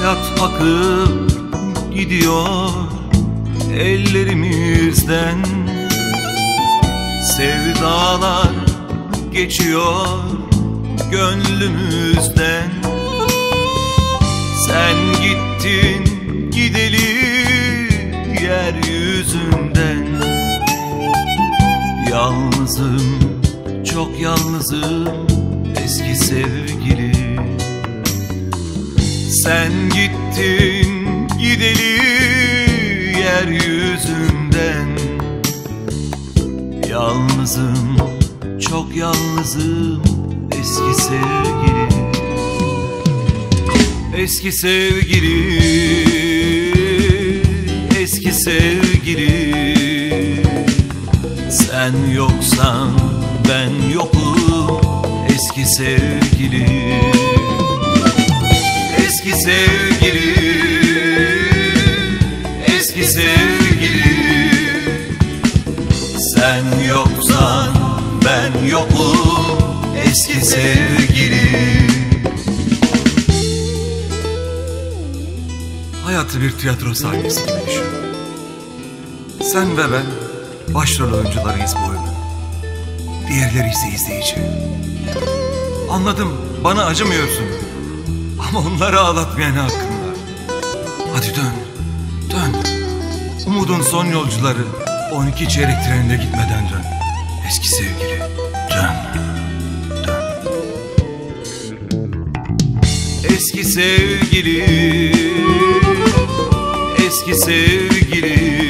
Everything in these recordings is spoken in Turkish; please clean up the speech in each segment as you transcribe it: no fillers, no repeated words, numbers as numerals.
Hayat akıp gidiyor ellerimizden, sevdalar geçiyor gönlümüzden. Sen gittin gideli yeryüzünden. Yalnızım, çok yalnızım eski sevgili. Sen gittin gideli yeryüzünden. Yalnızım, çok yalnızım eski sevgili. Eski sevgili, eski sevgili. Sen yoksan ben yokum eski sevgili. Eski sevgili, eski sevgili. Sen yoksan ben yokum eski sevgili. Hayatı bir tiyatro sahnesi gibi düşün. Sen ve ben başrol oyuncularıyız bu oyunun. Diğerleri ise izleyici. Anladım, bana acımıyorsun. Ama onları ağlatmaya ne hakkın var? Hadi dön, dön. Umudun son yolcuları 12 çeyrek treninde gitmeden dön. Eski sevgili, dön, dön. Eski sevgili, eski sevgili.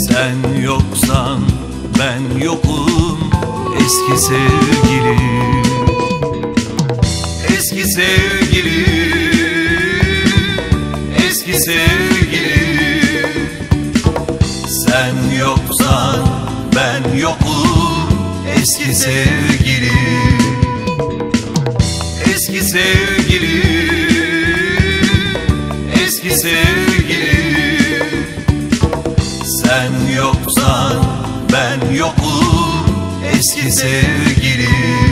Sen yoksan ben yokum eski sevgili. Eski sevgili, eski sevgili. Sen yoksan ben yokum eski sevgili. Eski sevgili, eski sevgili. Sen yoksan ben yokum eski sevgili.